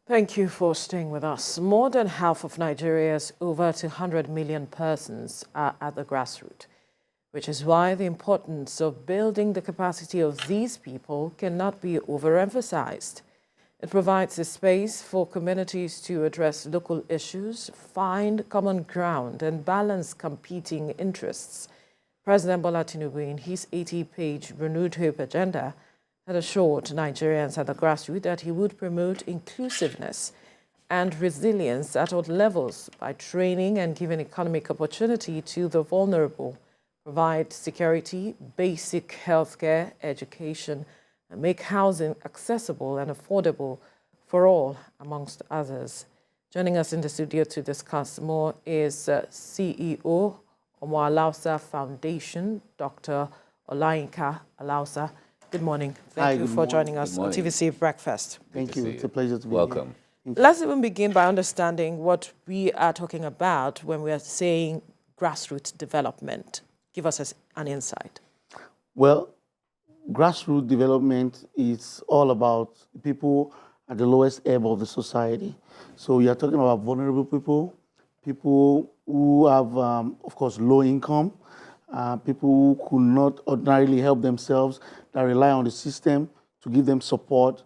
Thank you for staying with us. More than half of Nigeria's over 200 million persons are at the grassroots, which is why the importance of building the capacity of these people cannot be overemphasized. It provides a space for communities to address local issues, find common ground, and balance competing interests. President Bola Tinubu, in his 80-page Renewed Hope agenda, had assured Nigerians at the grassroots that he would promote inclusiveness and resilience at all levels by training and giving economic opportunity to the vulnerable, provide security, basic healthcare, education, and make housing accessible and affordable for all, amongst others. Joining us in the studio to discuss more is CEO Omo Alausa Foundation, Dr. Olayinka Alausa. Good morning. Thank you for joining us on TVC Breakfast. Thank you. It's a pleasure to be Welcome. here. Let's even begin by understanding what we are talking about when we are saying grassroots development. Give us an insight. Well, grassroots development is all about people at the lowest ebb of the society. So you're talking about vulnerable people, people who have, of course, low income, people who could not ordinarily help themselves, that rely on the system to give them support,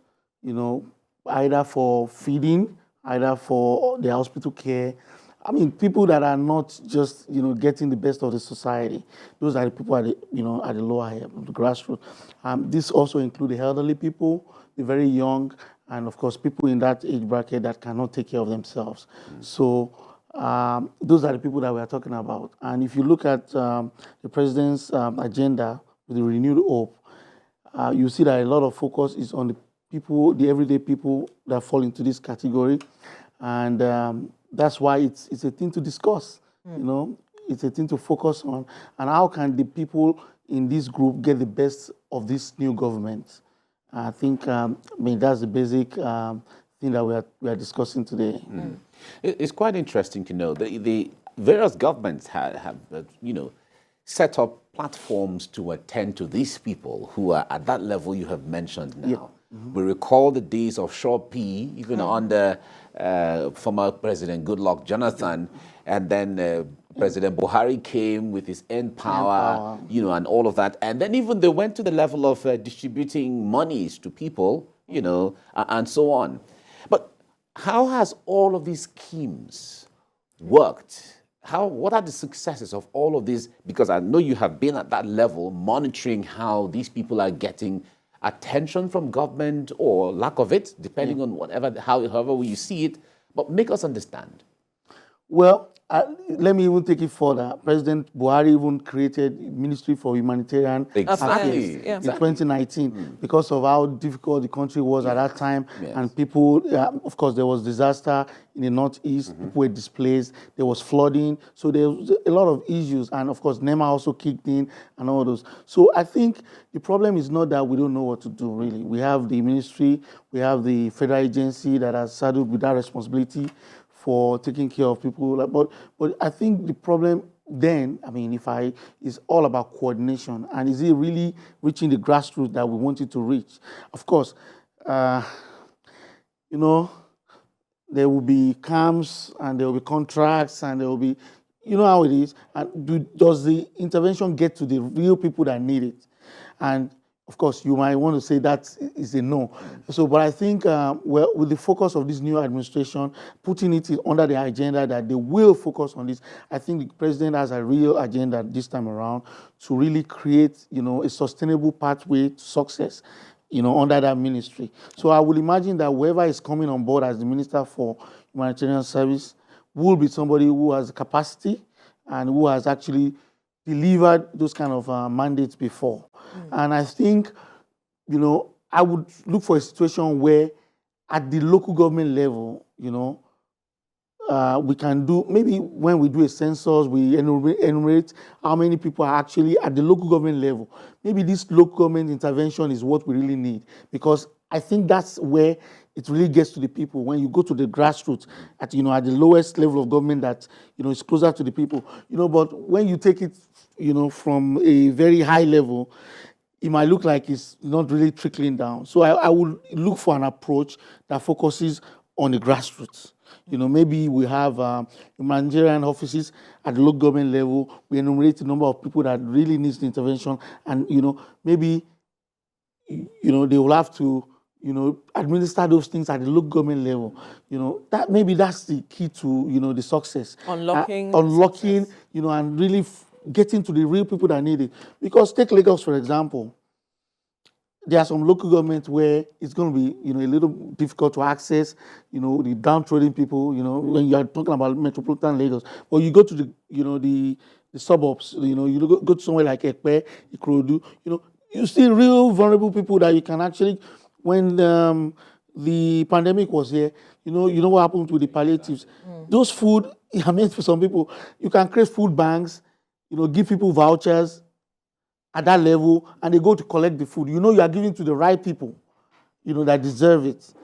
either for feeding, either for their hospital care. I mean, people that are not just, getting the best of the society. Those are the people at the lower end of the grassroots. This also includes the elderly people, the very young, and of course, people in that age bracket that cannot take care of themselves. So those are the people that we are talking about. And if you look at the president's agenda with the renewed hope, you see that a lot of focus is on the people, the everyday people that fall into this category. And that's why it's a thing to discuss, it's a thing to focus on. And how can the people in this group get the best of this new government? I think, that's the basic thing that we are discussing today. It's quite interesting to know that the various governments have set up platforms to attend to these people who are at that level you have mentioned now. Yep. We recall the days of Short P, even under former President Goodluck Jonathan, and then President Buhari came with his End Power, and all of that. And then even they went to the level of distributing monies to people, and so on. But how has all of these schemes worked? What are the successes of all of this? Because I know you have been at that level monitoring how these people are getting attention from government or lack of it, depending on however you see it. But make us understand. Well, let me even take it further. President Buhari even created Ministry for Humanitarian Affairs in 2019 because of how difficult the country was at that time. Yes. And people, of course, there was disaster in the Northeast. People were displaced. There was flooding. So there was a lot of issues. And of course, NEMA also kicked in and all those. So I think the problem is not that we don't know what to do, really. We have the ministry. We have the federal agency that has saddled with that responsibility for taking care of people. But I think the problem then, is all about coordination. And is it really reaching the grassroots that we want it to reach? Of course, there will be camps and there will be contracts and there will be, how it is. And does the intervention get to the real people that need it? And of course, you might want to say that is a no. So, but I think, with the focus of this new administration, putting it under the agenda that they will focus on this, I think the president has a real agenda this time around to really create, a sustainable pathway to success, under that ministry. So I would imagine that whoever is coming on board as the Minister for Humanitarian Service will be somebody who has the capacity and who has actually delivered those kind of mandates before. And I think, I would look for a situation where at the local government level, we can do, maybe when we do a census, we enumerate how many people are actually at the local government level. Maybe this local government intervention is what we really need, because I think that's where it really gets to the people. When you go to the grassroots, at the lowest level of government that, is closer to the people, but when you take it, from a very high level, it might look like it's not really trickling down. So I would look for an approach that focuses on the grassroots. Maybe we have humanitarian offices at the local government level. We enumerate the number of people that really needs the intervention, and maybe they will have to administer those things at the local government level. That's the key to the success. Unlocking, and really getting to the real people that need it. Because take Lagos for example. There are some local governments where it's going to be, a little difficult to access, the downtrodden people, when you are talking about metropolitan Lagos. But you go to the suburbs, you go to somewhere like Ekpe, Ikorodu, you see real vulnerable people that you can actually, when the pandemic was here, you know what happened with the palliatives. Those food, for some people, you can create food banks, give people vouchers at that level, and they go to collect the food. You are giving to the right people, that deserve it,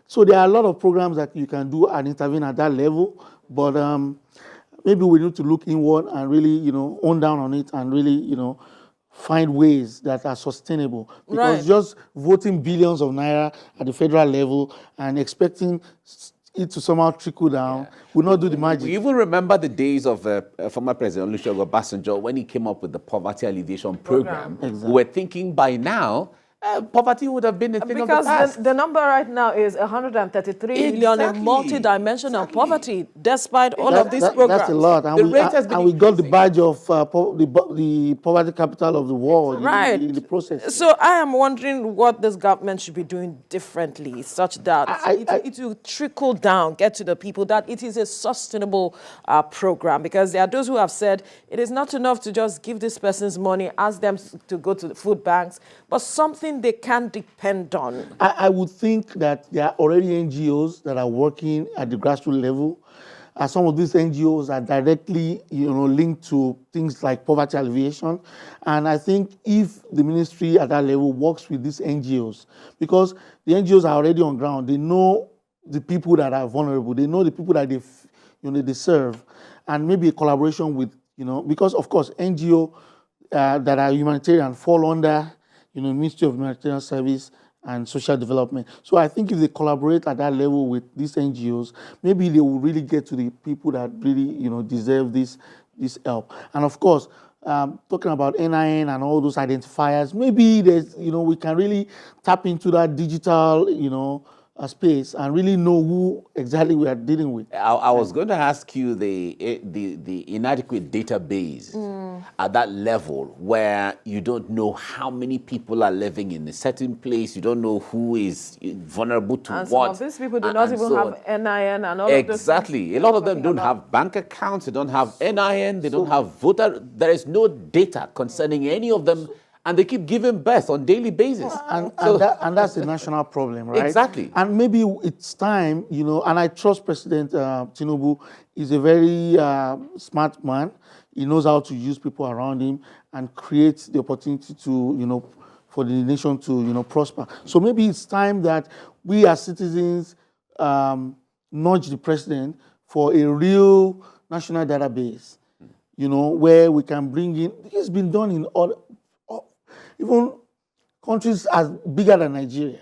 So there are a lot of programs that you can do and intervene at that level, but maybe we need to look inward and really, hone down on it and really, find ways that are sustainable. Because just voting billions of naira at the federal level and expecting it to somehow trickle down will not do the magic. We even remember the days of former President Olusegun Obasanjo when he came up with the poverty alleviation program. Exactly. We were thinking by now poverty would have been a thing of the past. Because the number right now is 133 million in multi-dimensional poverty, despite all of these programs. That's a lot. And we got the badge of the poverty capital of the world in the process. So I am wondering what this government should be doing differently, such that it will trickle down, get to the people, that it is a sustainable program. Because there are those who have said it is not enough to just give these persons money, ask them to go to the food banks, but something they can depend on. I would think that there are already NGOs that are working at the grassroots level. Some of these NGOs are directly, linked to things like poverty alleviation. And I think if the ministry at that level works with these NGOs, because the NGOs are already on ground, they know the people that are vulnerable, they know the people that they serve, and maybe a collaboration with, because of course NGO that are humanitarian fall under Ministry of Humanitarian Service and Social Development. So I think if they collaborate at that level with these NGOs, maybe they will really get to the people that really, deserve this help. And of course, talking about NIN and all those identifiers, maybe there's, we can really tap into that digital, space and really know who exactly we are dealing with. I was going to ask you the inadequate database at that level where you don't know how many people are living in a certain place, you don't know who is vulnerable to and what. Some of these people do not even have NIN and all of those. Exactly. A lot of them don't have bank accounts, they don't have NIN, they don't have voter. There is no data concerning any of them. And they keep giving birth on daily basis. And that's a national problem, right? Exactly. And maybe it's time, and I trust President Tinubu is a very smart man. He knows how to use people around him and create the opportunity to, for the nation to, prosper. So maybe it's time that we as citizens nudge the president for a real national database, where we can bring in, it's been done in all, even countries as bigger than Nigeria,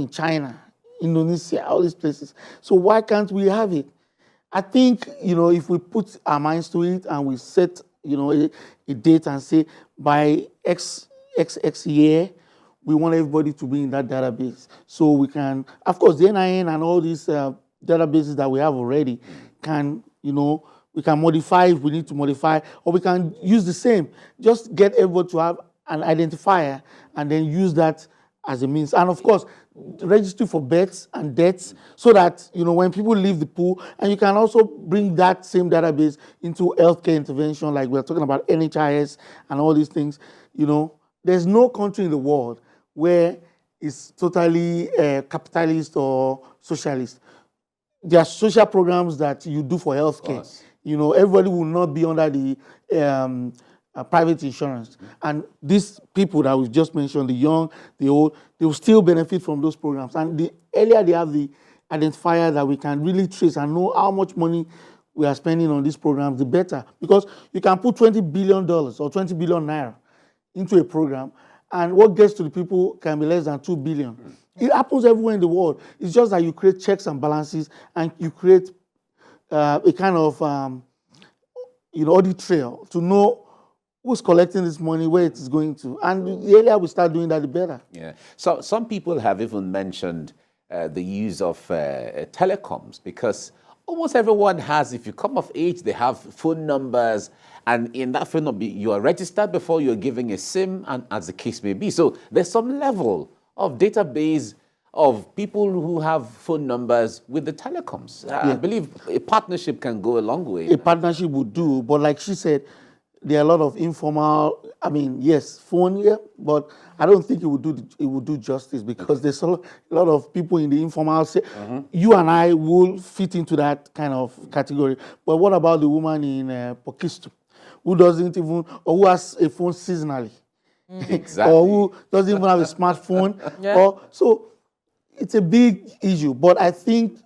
China, Indonesia, all these places. So why can't we have it? I think, if we put our minds to it and we set, a date and say by X year, we want everybody to be in that database. So we can, of course, the NIN and all these databases that we have already can, we can modify if we need to modify, or we can use the same. Just get everybody to have an identifier and then use that as a means. And of course, registry for births and deaths so that, when people leave the pool, and you can also bring that same database into healthcare intervention, like we're talking about NHIS and all these things. There's no country in the world where it's totally capitalist or socialist. There are social programs that you do for healthcare. Everybody will not be under the private insurance. And these people that we've just mentioned, the young, the old, they will still benefit from those programs. And the earlier they have the identifier that we can really trace and know how much money we are spending on these programs, the better. Because you can put $20 billion or 20 billion naira into a program, and what gets to the people can be less than 2 billion. It happens everywhere in the world. It's just that you create checks and balances, and you create a kind of audit trail to know who's collecting this money, where it is going to. And the earlier we start doing that, the better. Yeah. So some people have even mentioned the use of telecoms, because almost everyone has, if you come of age, they have phone numbers, and in that phone number, you are registered before you're giving a SIM, and as the case may be. So there's some level of database of people who have phone numbers with the telecoms. I believe a partnership can go a long way. A partnership would do, but like she said, there are a lot of informal, I mean, yes, phone, yeah, but I don't think it would do justice, because there's a lot of people in the informal sector. You and I will fit into that kind of category. But what about the woman in Pokistu, who doesn't even, or who has a phone seasonally? Exactly. Or who doesn't even have a smartphone? So it's a big issue, but I think,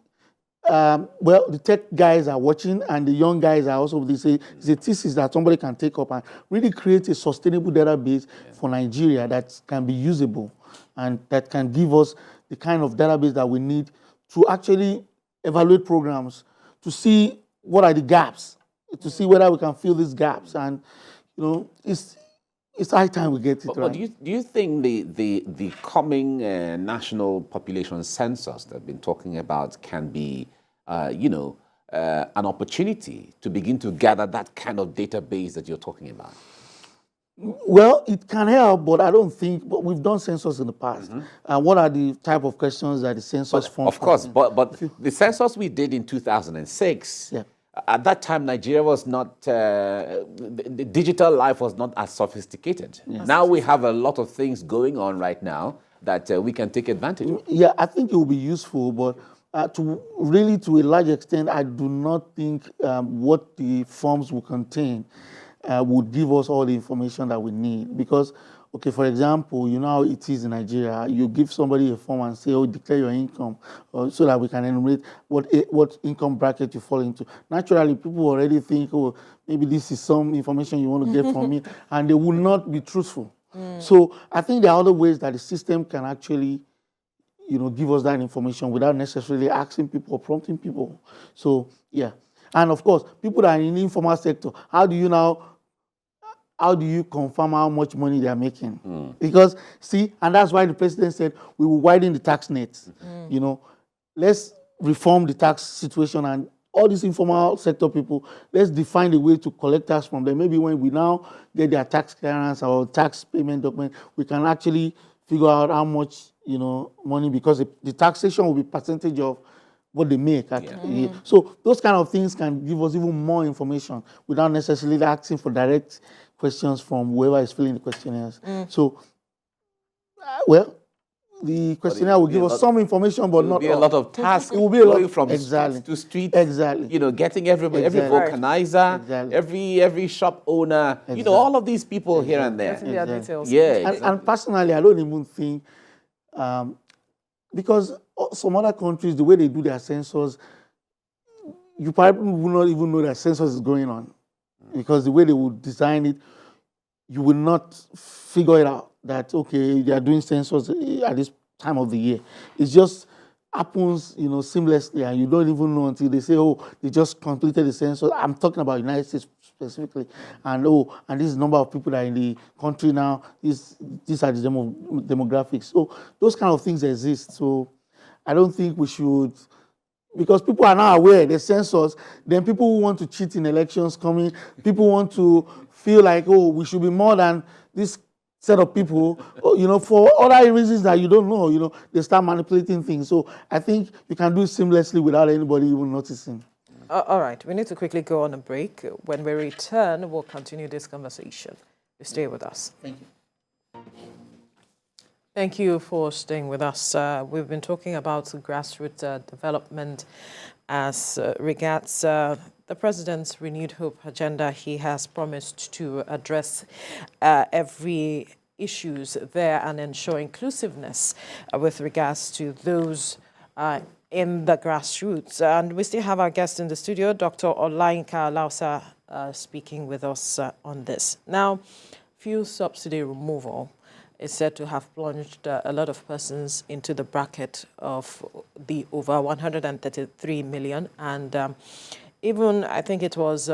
the tech guys are watching, and the young guys are also, they say, it's a thesis that somebody can take up and really create a sustainable database for Nigeria that can be usable, and that can give us the kind of database that we need to actually evaluate programs, to see what are the gaps, to see whether we can fill these gaps. And, it's high time we get it right. But do you think the coming national population census that I've been talking about can be, an opportunity to begin to gather that kind of database that you're talking about? Well, it can help, but I don't think. But we've done census in the past. What are the type of questions that the census form? Of course, but the census we did in 2006. Yeah. At that time, Nigeria was not, the digital life was not as sophisticated. Yes. Now we have a lot of things going on right now that we can take advantage of. Yeah, I think it will be useful, but to a large extent, I do not think what the forms will contain would give us all the information that we need. Because, okay, for example, you know how it is in Nigeria. You give somebody a form and say, oh, declare your income, so that we can enumerate what income bracket you fall into. Naturally, people already think, oh, maybe this is some information you want to get from me, and they will not be truthful. So I think there are other ways that the system can actually, give us that information without necessarily asking people or prompting people. So, yeah. And of course, people that are in the informal sector, how do you confirm how much money they are making? Because, see, and that's why the president said we will widen the tax nets. Let's reform the tax situation, and all these informal sector people, let's define a way to collect tax from them. Maybe when we now get their tax clearance or tax payment document, we can actually figure out how much, money, because the taxation will be percentage of what they make. So those kind of things can give us even more information without necessarily asking for direct questions from whoever is filling the questionnaires. So, the questionnaire will give us some information, but not all. It will be a lot of tasks. It will be a lot from exactly street to street. Exactly. Getting everybody, every vulcanizer, every shop owner, all of these people here and there. Getting their details. Yeah. And personally, I don't even think, because some other countries, the way they do their census, you probably will not even know that census is going on. Because the way they would design it, you will not figure it out that, okay, they are doing census at this time of the year. It just happens, seamlessly, and you don't even know until they say, oh, they just completed the census. I'm talking about United States specifically. And, and this is the number of people that are in the country now. These are the demographics. So those kind of things exist. So I don't think we should, because people are now aware the census, then people who want to cheat in elections coming, people want to feel like, oh, we should be more than this set of people, for other reasons that you don't know, they start manipulating things. So I think you can do it seamlessly without anybody even noticing. All right, we need to quickly go on a break. When we return, we'll continue this conversation. Stay with us. Thank you. Thank you for staying with us. We've been talking about grassroots development as regards the President's Renewed Hope agenda. He has promised to address every issues there and ensure inclusiveness with regards to those in the grassroots. And we still have our guest in the studio, Dr. Olayinka Lausa, speaking with us on this. Now, fuel subsidy removal is said to have plunged a lot of persons into the bracket of the over 133 million. And even I think it was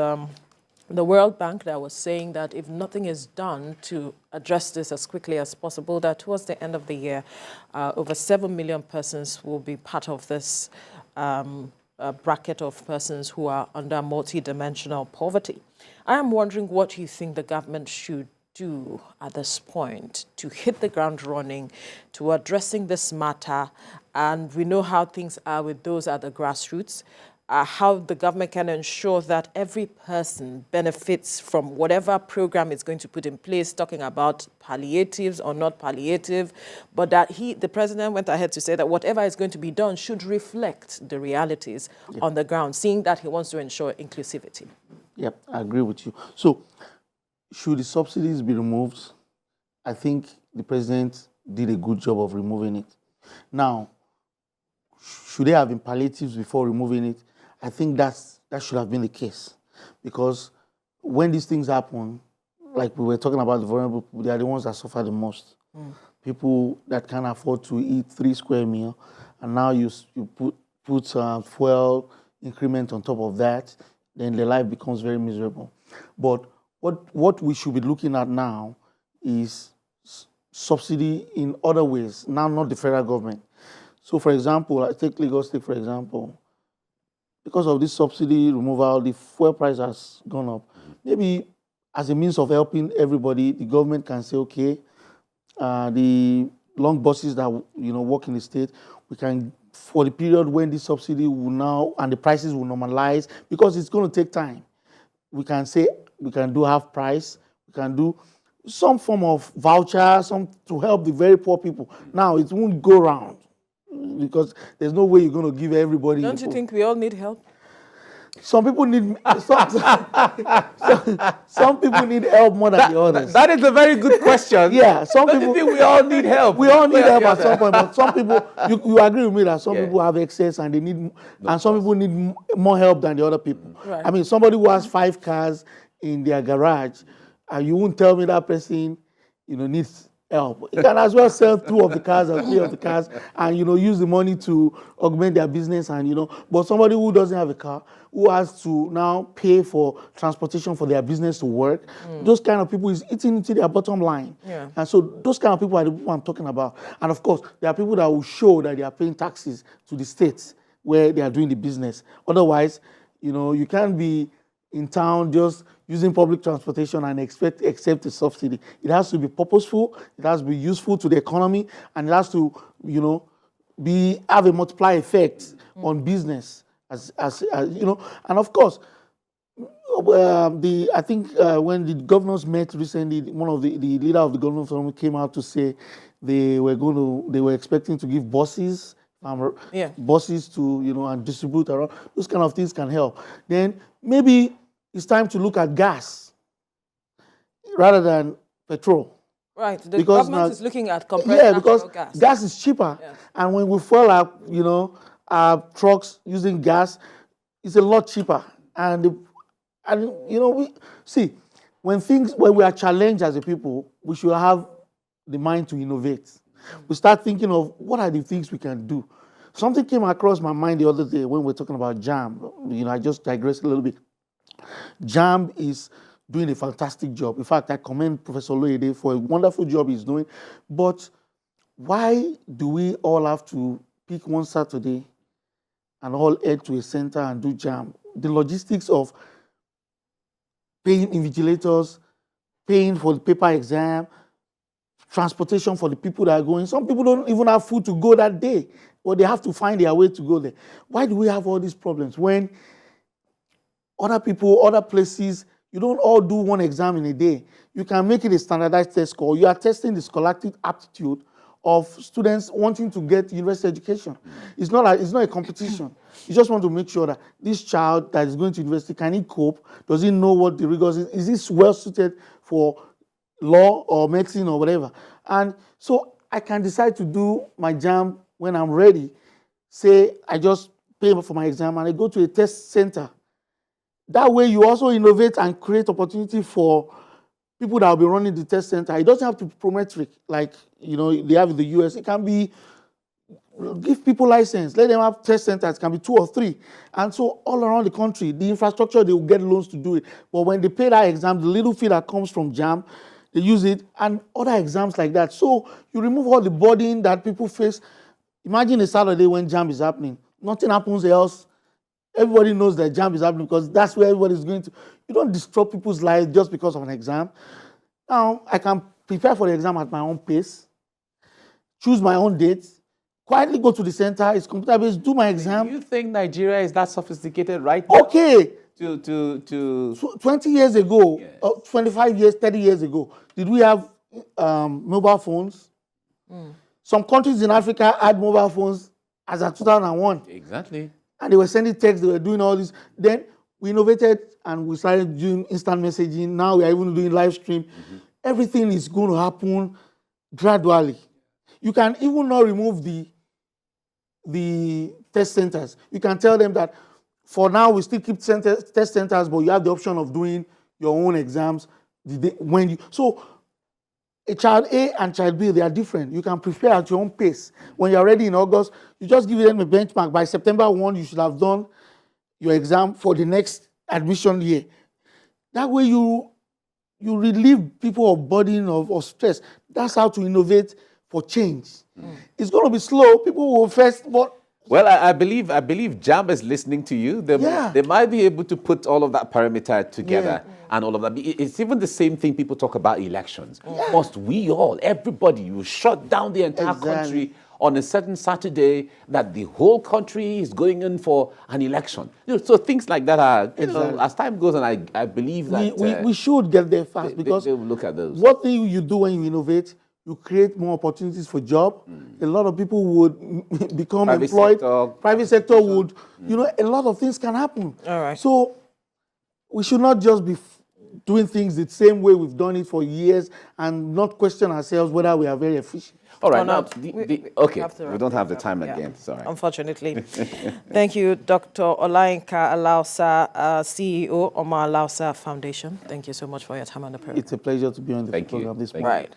the World Bank that was saying that if nothing is done to address this as quickly as possible, that towards the end of the year, over 7 million persons will be part of this bracket of persons who are under multidimensional poverty. I am wondering what you think the government should do at this point to hit the ground running, to addressing this matter. And we know how things are with those at the grassroots. How the government can ensure that every person benefits from whatever program it's going to put in place, talking about palliatives or not palliative, but that the president went ahead to say that whatever is going to be done should reflect the realities on the ground, seeing that he wants to ensure inclusivity. Yep, I agree with you. So, should the subsidies be removed? I think the president did a good job of removing it. Now, should there have been palliatives before removing it? I think that should have been the case, because when these things happen, like we were talking about the vulnerable people, they are the ones that suffer the most. People that can't afford to eat 3 square meals, and now you put fuel increment on top of that, then their life becomes very miserable. But what we should be looking at now is subsidy in other ways, now not the federal government. So, for example, I take Lagos State, for example. Because of this subsidy removal, the fuel price has gone up. Maybe as a means of helping everybody, the government can say, okay, the long buses that work in the state, we can, for the period when this subsidy will now, and the prices will normalize, because it's going to take time. We can say, we can do half price, we can do some form of voucher, to help the very poor people. Now, it won't go round, because there's no way you're going to give everybody. Don't you think we all need help? Some people need some people need help more than the others. That is a very good question. Yeah, some Don't people. you think we all need help? We all need help at some point, but some people. You agree with me that some people have excess and they need, and some people need more help than the other people. Right. I mean, somebody who has 5 cars in their garage, and you won't tell me that person, needs help. You can as well sell 2 of the cars or 3 of the cars, and use the money to augment their business, and But somebody who doesn't have a car, who has to now pay for transportation for their business to work, those kind of people is eating into their bottom line. Yeah. And so those kind of people are the people I'm talking about. And of course, there are people that will show that they are paying taxes to the states where they are doing the business. Otherwise, you can't be in town just using public transportation and accept a subsidy. It has to be purposeful, it has to be useful to the economy, and it has to, have a multiplier effect on business. As and of course, I think when the governors met recently, one of the leader of the government forum came out to say they were expecting to give buses, buses to and distribute around. Those kind of things can help. Then maybe it's time to look at gas rather than petrol. Right, the government is looking at compressed natural gas. Gas is cheaper, and when we fuel up, our trucks using gas, it's a lot cheaper. And we see when we are challenged as a people, we should have the mind to innovate. We start thinking of what are the things we can do. Something came across my mind the other day when we were talking about JAM. I just digressed a little bit. JAM is doing a fantastic job. In fact, I commend Professor Loyede for a wonderful job he's doing. But why do we all have to pick one Saturday and all head to a center and do JAM? The logistics of paying invigilators, paying for the paper exam, transportation for the people that are going. Some people don't even have food to go that day, or they have to find their way to go there. Why do we have all these problems when other people, other places, you don't all do one exam in a day? You can make it a standardized test score. You are testing the scholastic aptitude of students wanting to get university education. It's not a competition. You just want to make sure that this child that is going to university, can he cope? Does he know what the rigors is? Is this well suited for law or medicine or whatever? And so I can decide to do my JAM when I'm ready. Say I just pay for my exam and I go to a test center. That way you also innovate and create opportunity for people that will be running the test center. It doesn't have to be prometric like, they have in the US. It can be, give people license, let them have test centers, it can be 2 or 3. And so all around the country, the infrastructure, they will get loans to do it. But when they pay that exam, the little fee that comes from JAM, they use it, and other exams like that. So you remove all the burden that people face. Imagine a Saturday when JAM is happening. Nothing happens else. Everybody knows that JAM is happening because that's where everybody's going to. You don't disrupt people's lives just because of an exam. Now, I can prepare for the exam at my own pace, choose my own dates, quietly go to the center, it's computer-based, do my exam. Do you think Nigeria is that sophisticated right now? Okay. So 20 years ago, 25 years, 30 years ago, did we have mobile phones? Some countries in Africa had mobile phones as of 2001. Exactly. And they were sending texts, they were doing all this. Then we innovated and we started doing instant messaging. Now we are even doing live stream. Everything is going to happen gradually. You can even not remove the test centers. You can tell them that for now we still keep test centers, but you have the option of doing your own exams so a child A and child B, they are different. You can prepare at your own pace. When you're ready in August, you just give them a benchmark. By September 1, you should have done your exam for the next admission year. That way you relieve people of burden of stress. That's how to innovate for change. It's going to be slow. People will first, but well, I believe JAM is listening to you. They might be able to put all of that parameter together and all of that. It's even the same thing people talk about elections. Must we all, everybody, you shut down the entire country on a certain Saturday that the whole country is going in for an election? So things like that are, as time goes on, I believe that we should get there fast because they will look at those. What thing you do when you innovate, you create more opportunities for job. A lot of people would become employed. Private sector would, a lot of things can happen. All right. So we should not just be doing things the same way we've done it for years and not question ourselves whether we are very efficient. All right, now, we don't have the time again, sorry. Unfortunately. Thank you, Dr. Olayinka Alausa, CEO, Omar Alausa Foundation. Thank you so much for your time on the program. It's a pleasure to be on the program this morning. Right.